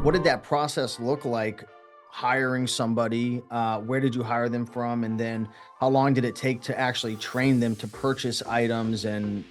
What did that process look like hiring somebody? Where did you hire them from? And then how long did it take to actually train them to purchase items and,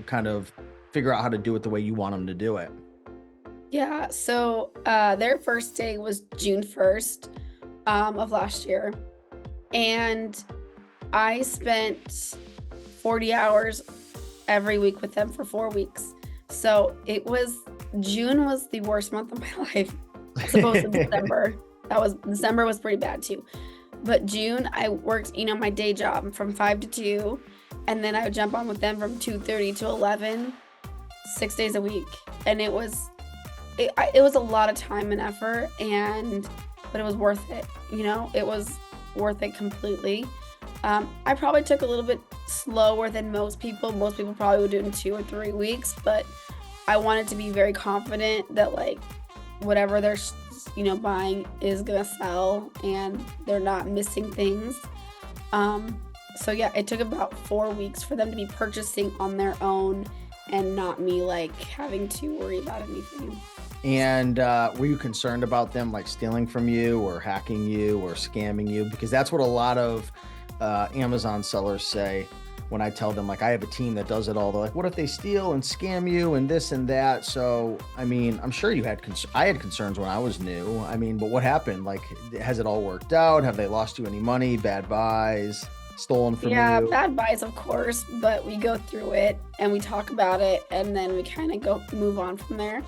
kind of figure out how to do it the way you want them to do it? Yeah, so their first day was June 1st of last year. And I spent 40 hours every week with them for 4 weeks. So June was the worst month of my life, as opposed to December. December was pretty bad too. But June, I worked, my day job from 5 to 2, and then I would jump on with them from 2:30 to 11, 6 days a week. And it was a lot of time and effort, but it was worth it. It was worth it completely. I probably took a little bit slower than most people. Most people probably would do it in 2 or 3 weeks, but I wanted to be very confident that whatever they're buying is gonna sell and they're not missing things. So yeah, it took about 4 weeks for them to be purchasing on their own and not me having to worry about anything. And were you concerned about them stealing from you or hacking you or scamming you? Because that's what a lot of Amazon sellers say when I tell them, I have a team that does it all. They're like, what if they steal and scam you and this and that? So, I'm sure I had concerns when I was new. But what happened? Has it all worked out? Have they lost you any money, bad buys, stolen from Yeah, you? bad buys, of course, but we go through it and we talk about it and then we kind of move on from there.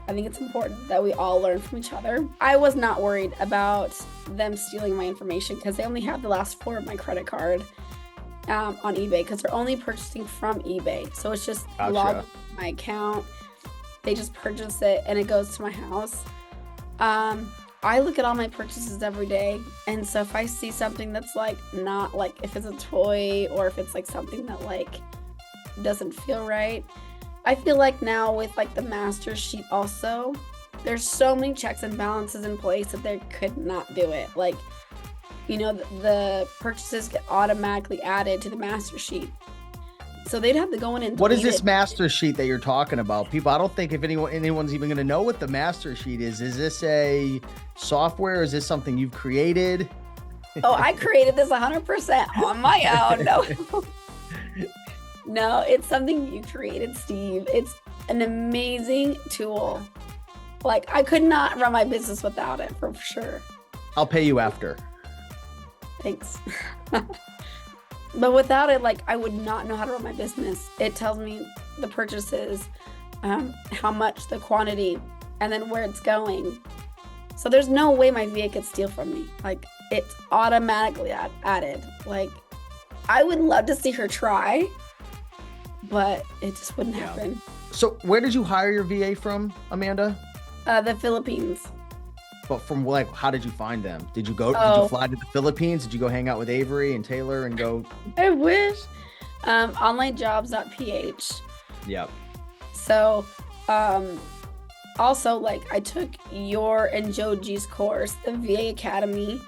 I think it's important that we all learn from each other. I was not worried about them stealing my information because they only have the last four of my credit card on eBay, because they're only purchasing from eBay. So it's just Gotcha. logged into my account. They just purchase it and it goes to my house. I look at all my purchases every day. And so if I see something that's not if it's a toy or if it's something that doesn't feel right, I feel now with the master sheet also, there's so many checks and balances in place that they could not do it. The purchases get automatically added to the master sheet. So they'd have to go in and What is delete this it. master sheet that you're talking about? People, I don't think if anyone's even going to know what the master sheet is. Is this a software? Is this something you've created? Oh, I created this 100% on my own. No. No, it's something you created, Steve. It's an amazing tool. I could not run my business without it, for sure. I'll pay you after. Thanks. But without it, I would not know how to run my business. It tells me the purchases, how much, the quantity, and then where it's going. So there's no way my VA could steal from me. It's automatically added. I would love to see her try, but it just wouldn't happen. So where did you hire your VA from, Amanda? The Philippines. But from how did you find them? Did you fly to the Philippines? Did you go hang out with Avery and Taylor and go? I wish. Onlinejobs.ph. Yep. So, also I took your and Joji's course, the VA Academy,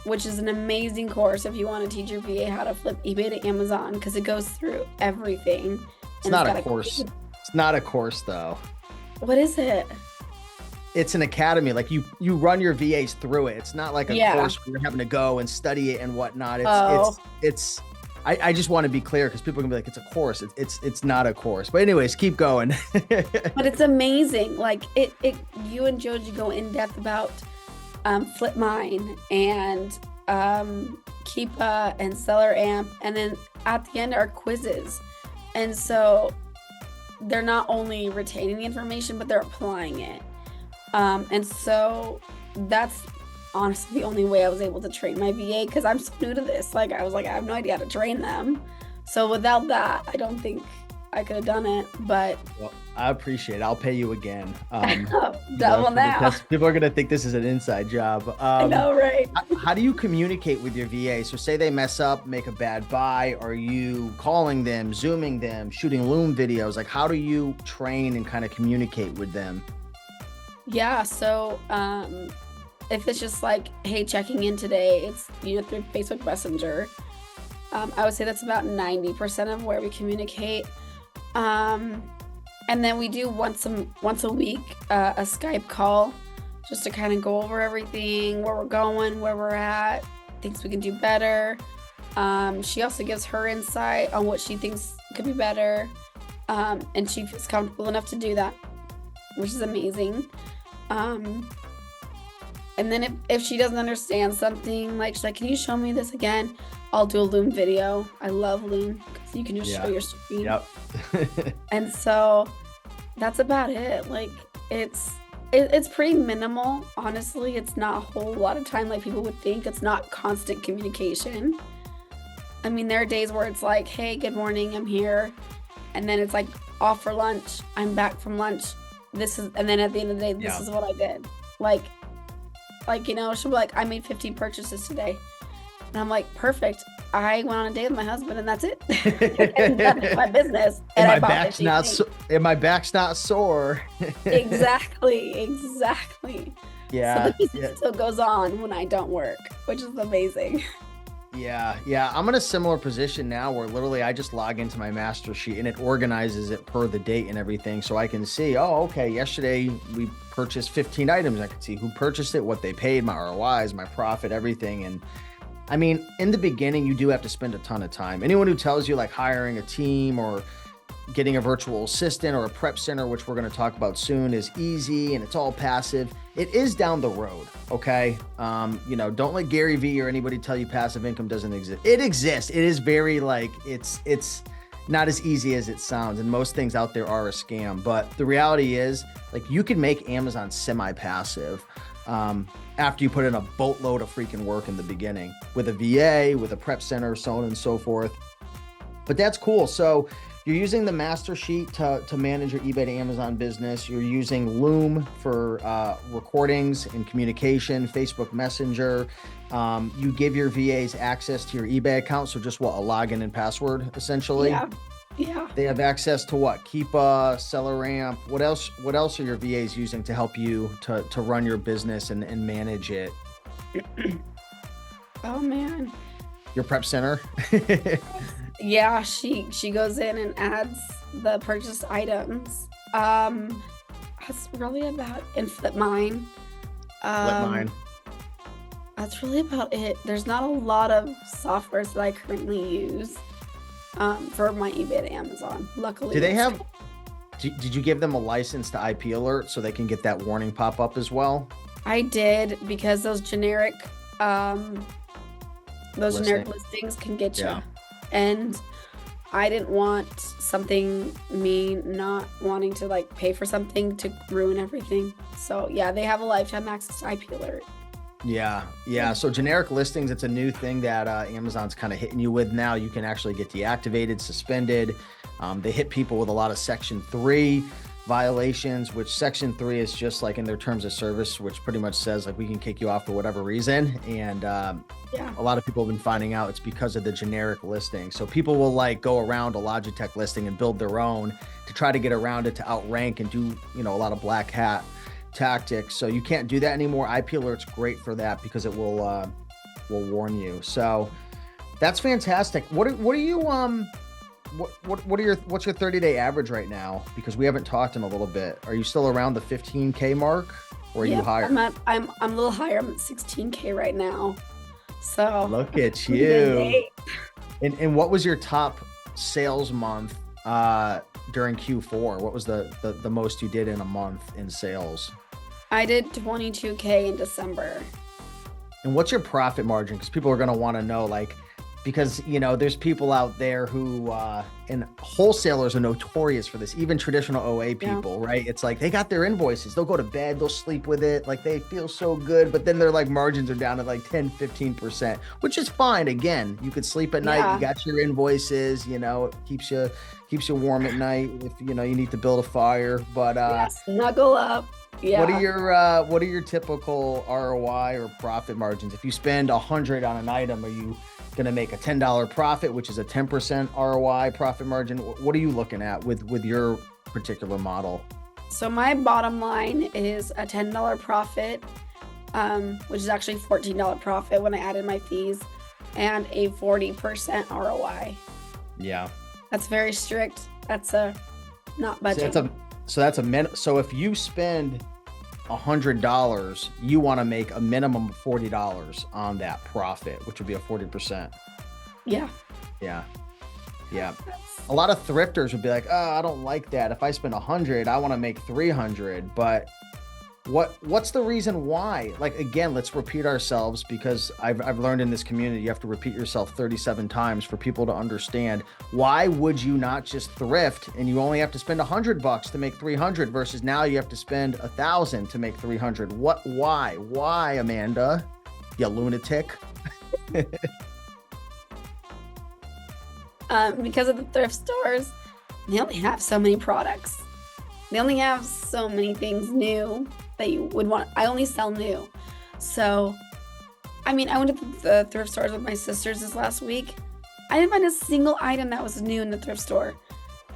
which is an amazing course if you want to teach your VA how to flip eBay to Amazon, because it goes through everything. It's not a course. It's not a course though. What is it? It's an academy. You run your VAs through it. It's not a course where you're having to go and study it and whatnot. I just want to be clear because people are gonna be like, it's a course. It's not a course. But anyways, keep going. But it's amazing. You and Joji go in depth about Flipmine and Keepa and Seller Amp, and then at the end are quizzes. And so they're not only retaining the information, but they're applying it. And so that's honestly the only way I was able to train my VA, because I'm so new to this. I have no idea how to train them. So without that, I don't think I could have done it. But well, I appreciate it. I'll pay you again. Double now. People are gonna think this is an inside job. I know, right? How do you communicate with your VA? So say they mess up, make a bad buy. Are you calling them, Zooming them, shooting Loom videos? How do you train and kind of communicate with them? Yeah, so if it's just hey, checking in today, it's through Facebook Messenger. I would say that's about 90% of where we communicate. And then we do once a week a Skype call just to kind of go over everything, where we're going, where we're at, things we can do better. She also gives her insight on what she thinks could be better. And she feels comfortable enough to do that, which is amazing. And then if she doesn't understand something, like she's like, can you show me this again? I'll do a Loom video. I love Loom because you can just show your screen. Yep. And so that's about it. Like it's pretty minimal. Honestly, it's not a whole lot of time like people would think. It's not constant communication. I mean, there are days where it's like, hey, good morning, I'm here. And then it's like off for lunch. I'm back from lunch. And then at the end of the day, this is what I did. Like, you know, she'll be like, I made 15 purchases today. And I'm like, perfect. I went on a date with my husband and that's it. And that's my business. And my back's not sore. Exactly. Yeah. So the business still goes on when I don't work, which is amazing. Yeah. I'm in a similar position now where literally I just log into my master sheet and it organizes it per the date and everything. So I can see, oh, okay, yesterday we purchased 15 items. I can see who purchased it, what they paid, my ROIs, my profit, everything. And I mean, in the beginning, you do have to spend a ton of time. Anyone who tells you like hiring a team or getting a virtual assistant or a prep center, which we're going to talk about soon, is easy and it's all passive. It is down the road. Okay. You know, don't let Gary Vee or anybody tell you passive income doesn't exist. It exists. It is very like, it's not as easy as it sounds. And most things out there are a scam, but the reality is like you can make Amazon semi-passive, after you put in a boatload of freaking work in the beginning with a VA, with a prep center, so on and so forth. But that's cool. So you're using the master sheet to manage your eBay to Amazon business. You're using Loom for recordings and communication, Facebook Messenger. You give your VAs access to your eBay account. So just what, a login and password essentially? Yeah. They have access to what? Keepa, SellerAmp. What else are your VAs using to help you to run your business and manage it? Oh man. Your prep center? Yeah, she goes in and adds the purchased items. That's really about in Flipmine. Flipmine. That's really about it. There's not a lot of softwares that I currently use for my eBay to Amazon. Luckily, do they have? Did you give them a license to IP Alert so they can get that warning pop up as well? I did, because those generic listings can get you. Yeah. And I didn't want me not wanting to like pay for something to ruin everything. So yeah, they have a lifetime access to IP Alert. Yeah. So generic listings, it's a new thing that Amazon's kind of hitting you with now. You can actually get deactivated, suspended. They hit people with a lot of Section 3 violations, which Section 3 is just like in their terms of service, which pretty much says like we can kick you off for whatever reason. And a lot of people have been finding out it's because of the generic listing. So people will like go around a Logitech listing and build their own to try to get around it, to outrank and do, you know, a lot of black hat tactics. So you can't do that anymore. IP Alert's great for that because it will warn you. So that's fantastic. What's your 30-day average right now? Because we haven't talked in a little bit. Are you still around the 15K mark, or are you higher? I'm a little higher. I'm at 16K right now. So look at you. And what was your top sales month during Q4? What was the most you did in a month in sales? I did 22K in December. And what's your profit margin? Because people are going to want to know, like, because, you know, there's people out there who, and wholesalers are notorious for this, even traditional OA people, right? It's like they got their invoices, they'll go to bed, they'll sleep with it, like they feel so good, but then their like margins are down at like 10-15%, which is fine. Again, you could sleep at night, you got your invoices, you know, it keeps you warm at night if, you know, you need to build a fire, but snuggle up. Yeah. What are your typical ROI or profit margins? If you spend 100 on an item, are you going to make a $10 profit, which is a 10% ROI profit margin? What are you looking at with your particular model? So my bottom line is a $10 profit, which is actually $14 profit when I added my fees, and a 40% ROI. Yeah. That's very strict. That's not budget. So if you spend $100, you want to make a minimum of $40 on that profit, which would be a 40%. Yeah. Yeah. Yeah. A lot of thrifters would be like, oh, I don't like that. If I spend 100, I want to make 300. But what's the reason why? Like, again, let's repeat ourselves, because I've learned in this community, you have to repeat yourself 37 times for people to understand. Why would you not just thrift and you only have to spend $100 to make 300 versus now you have to spend 1,000 to make 300? Why, Amanda, you lunatic? Because of the thrift stores, they only have so many products. They only have so many things new that you would want. I only sell new. So, I mean, I went to the thrift stores with my sisters this last week. I didn't find a single item that was new in the thrift store.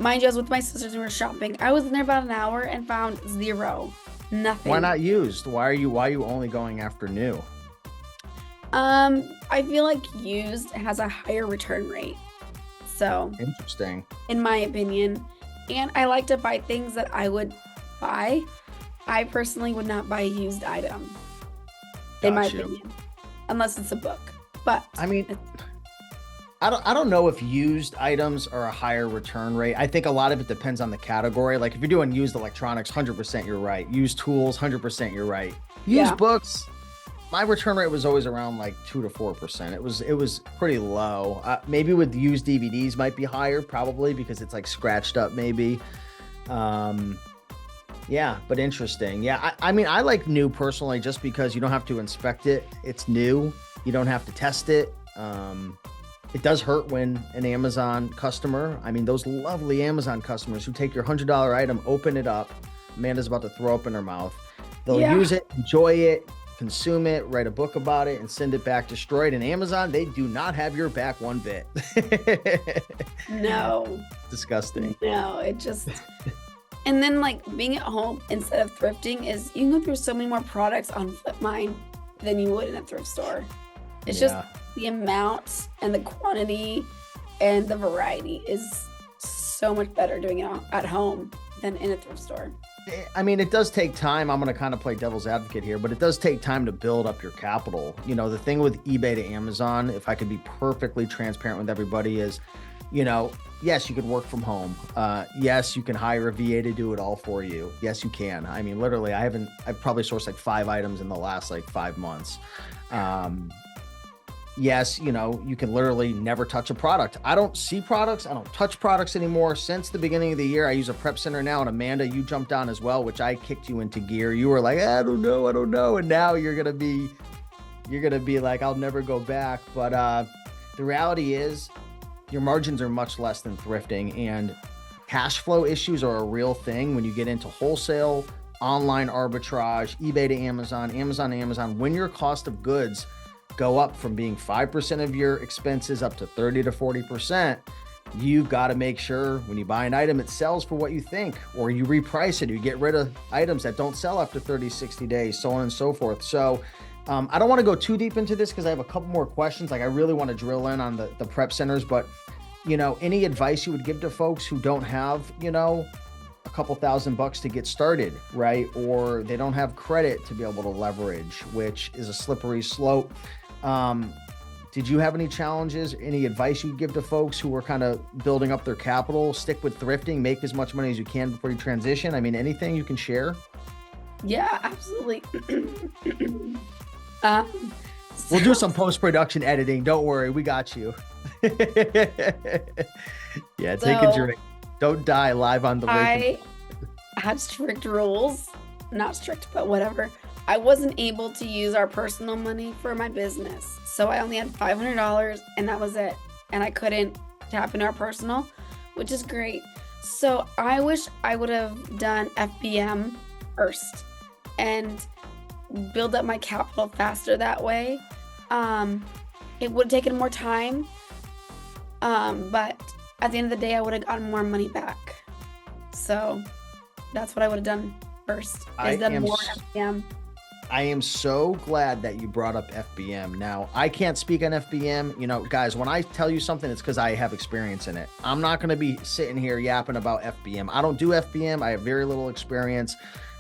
Mind you, I was with my sisters and we were shopping. I was in there about an hour and found zero. Nothing. Why not used? Why are you only going after new? I feel like used has a higher return rate. So interesting, in my opinion. And I like to buy things that I would buy. I personally would not buy a used item, in my opinion, unless it's a book. But I mean, I don't know if used items are a higher return rate. I think a lot of it depends on the category. Like if you're doing used electronics, 100% you're right. Used tools, 100% you're right. Used books, my return rate was always around like 2 to 4%. It was pretty low. Maybe with used DVDs might be higher, probably because it's like scratched up maybe. Yeah, but interesting. Yeah, I mean, I like new personally just because you don't have to inspect it. It's new. You don't have to test it. It does hurt when an Amazon customer, I mean, those lovely Amazon customers who take your $100 item, open it up. Amanda's about to throw up in her mouth. They'll use it, enjoy it, consume it, write a book about it, and send it back destroyed. And Amazon, they do not have your back one bit. No. Disgusting. No, it just... And then like being at home instead of thrifting is you can go through so many more products on Flipmine than you would in a thrift store. It's just the amount and the quantity and the variety is so much better doing it at home than in a thrift store. I mean, it does take time. I'm going to kind of play devil's advocate here, but it does take time to build up your capital. You know, the thing with eBay to Amazon, if I could be perfectly transparent with everybody, is, you know, yes, you could work from home. Yes, you can hire a VA to do it all for you. Yes, you can. I mean, literally, I've probably sourced like 5 items in the last like 5 months. Yes, you know, you can literally never touch a product. I don't see products. I don't touch products anymore. Since the beginning of the year, I use a prep center now. And Amanda, you jumped on as well, which I kicked you into gear. You were like, I don't know. And now you're going to be like, I'll never go back. But the reality is your margins are much less than thrifting, and cash flow issues are a real thing when you get into wholesale, online arbitrage, eBay to Amazon, Amazon to Amazon. When your cost of goods go up from being 5% of your expenses up to 30 to 40%, you've got to make sure when you buy an item, it sells for what you think, or you reprice it, or you get rid of items that don't sell after 30, 60 days, so on and so forth. So I don't want to go too deep into this because I have a couple more questions. Like I really want to drill in on the prep centers, but you know, any advice you would give to folks who don't have, you know, a couple $1,000 to get started, right? Or they don't have credit to be able to leverage, which is a slippery slope. Did you have any challenges, any advice you'd give to folks who are kind of building up their capital? Stick with thrifting, make as much money as you can before you transition. I mean, anything you can share? Yeah, absolutely. We'll do some post-production editing. Don't worry. We got you. Yeah, take a drink. Don't die live on the I had strict rules. Not strict, but whatever. I wasn't able to use our personal money for my business. So I only had $500 and that was it. And I couldn't tap into our personal, which is great. So I wish I would have done FBM first and build up my capital faster that way. It would have taken more time. But at the end of the day, I would have gotten more money back. So that's what I would have done first. Is done more FBM. I am so glad that you brought up FBM. Now, I can't speak on FBM. You know, guys, when I tell you something, it's because I have experience in it. I'm not going to be sitting here yapping about FBM. I don't do FBM. I have very little experience.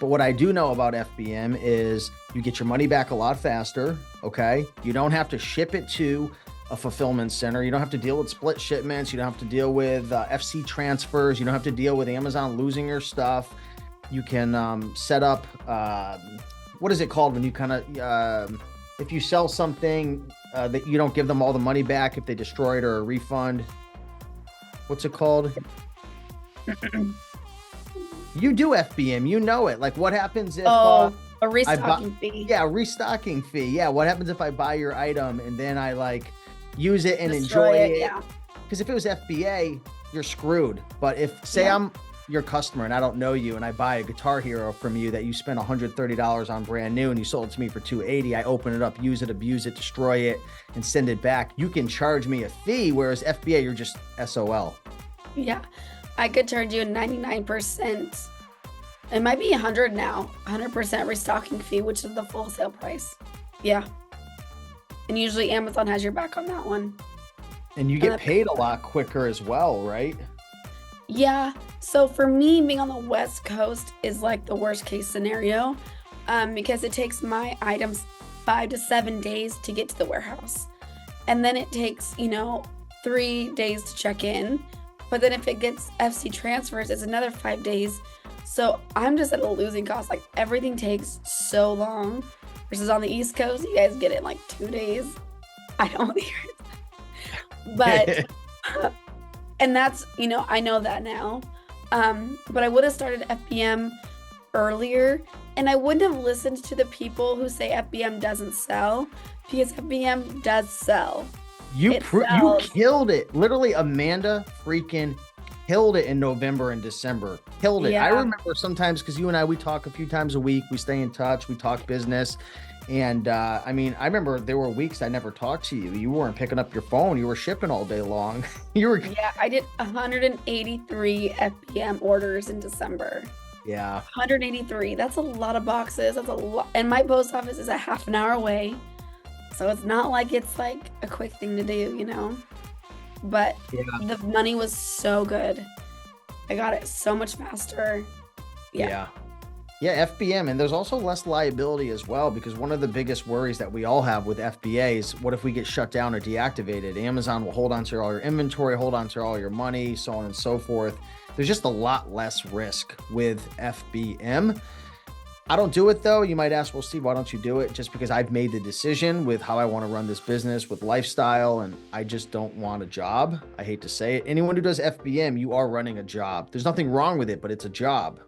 But what I do know about FBM is you get your money back a lot faster. Okay. You don't have to ship it to a fulfillment center. You don't have to deal with split shipments. You don't have to deal with FC transfers. You don't have to deal with Amazon losing your stuff. You can set up, what is it called when you kind of, if you sell something that you don't give them all the money back if they destroy it, or a refund? What's it called? You do FBM, you know it. Like, what happens if a restocking fee? Yeah, restocking fee. Yeah, what happens if I buy your item and then I like use it and Destroy enjoy it? Yeah. Because if it was FBA, you're screwed. But if, say, I'm your customer and I don't know you, and I buy a Guitar Hero from you that you spent $130 on brand new and you sold it to me for $280, I open it up, use it, abuse it, destroy it, and send it back, you can charge me a fee. Whereas FBA, you're just SOL. Yeah, I could charge you a 99%. It might be 100 now, 100% restocking fee, which is the full sale price. Yeah. And usually Amazon has your back on that one. And you get paid a lot quicker as well, right? Yeah. So for me, being on the West Coast is like the worst case scenario, because it takes my items 5 to 7 days to get to the warehouse. And then it takes, 3 days to check in. But then if it gets FC transfers, it's another 5 days. So I'm just at a losing cost. Like, everything takes so long. Versus on the East Coast, you guys get it in like 2 days. I don't hear it. But, and that's, I know that now. But I would have started FBM earlier, and I wouldn't have listened to the people who say FBM doesn't sell, because FBM does sell. You killed it. Literally, Amanda freaking killed it in November and December. Killed it. Yeah. I remember sometimes, because you and I, we talk a few times a week. We stay in touch. We talk business. And I remember there were weeks I never talked to you. You weren't picking up your phone. You were shipping all day long. Yeah, I did 183 FBM orders in December. Yeah. 183. That's a lot of boxes. That's a lot. And my post office is a half an hour away. So it's not like it's like a quick thing to do, But the money was so good. I got it so much faster. Yeah, FBM. And there's also less liability as well, because one of the biggest worries that we all have with FBA is, what if we get shut down or deactivated? Amazon will hold on to all your inventory, hold on to all your money, so on and so forth. There's just a lot less risk with FBM. I don't do it though. You might ask, well, Steve, why don't you do it? Just because I've made the decision with how I want to run this business with lifestyle, and I just don't want a job. I hate to say it. Anyone who does FBM, you are running a job. There's nothing wrong with it, but it's a job.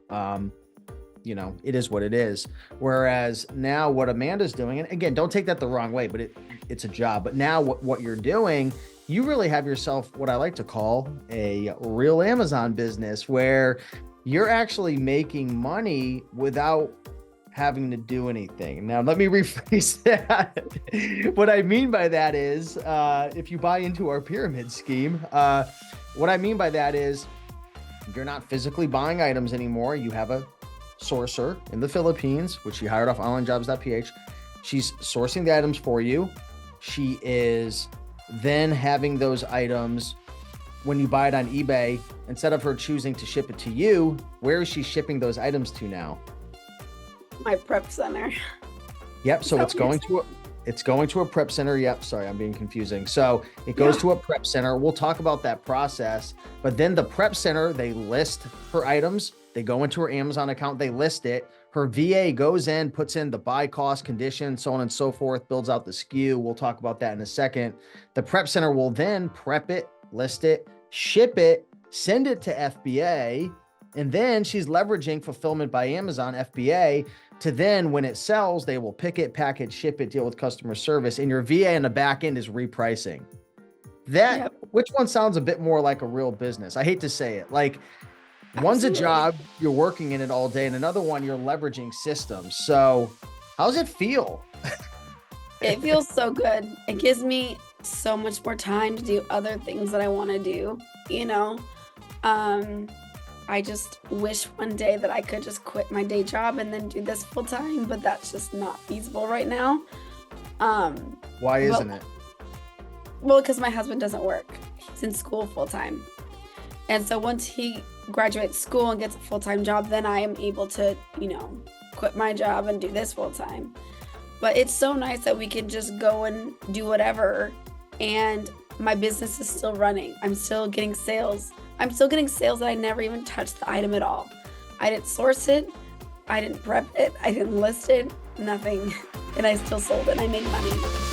It is what it is. Whereas now what Amanda's doing, and again, don't take that the wrong way, but it's a job. But now what you're doing, you really have yourself what I like to call a real Amazon business, where you're actually making money without having to do anything. Now, let me rephrase that. What I mean by that is, if you buy into our pyramid scheme, what I mean by that is, you're not physically buying items anymore. You have a sourcer in the Philippines, which she hired off onlinejobs.ph. She's sourcing the items for you. She is then having those items, when you buy it on eBay, instead of her choosing to ship it to you, where is she shipping those items to now? My prep center. Yep. So it's going to a prep center. Yep. Sorry, I'm being confusing. So it goes to a prep center. We'll talk about that process. But then the prep center, they list her items. They go into her Amazon account. They list it. Her VA goes in, puts in the buy cost, condition, so on and so forth, builds out the SKU. We'll talk about that in a second. The prep center will then prep it, list it, ship it, send it to FBA. And then she's leveraging fulfillment by Amazon, FBA, to then when it sells, they will pick it, pack it, ship it, deal with customer service. And your VA in the back end is repricing. Which one sounds a bit more like a real business? I hate to say it. Like, one's a job, you're working in it all day, and another one, you're leveraging systems. So how's it feel? It feels so good. It gives me so much more time to do other things that I want to do, I just wish one day that I could just quit my day job and then do this full time, but that's just not feasible right now. Why isn't it? Well, because my husband doesn't work. He's in school full time. And so once he graduates school and gets a full-time job, then I am able to, quit my job and do this full-time. But it's so nice that we can just go and do whatever, and my business is still running. I'm still getting sales. I'm still getting sales that I never even touched the item at all. I didn't source it. I didn't prep it. I didn't list it. Nothing. And I still sold it and I made money.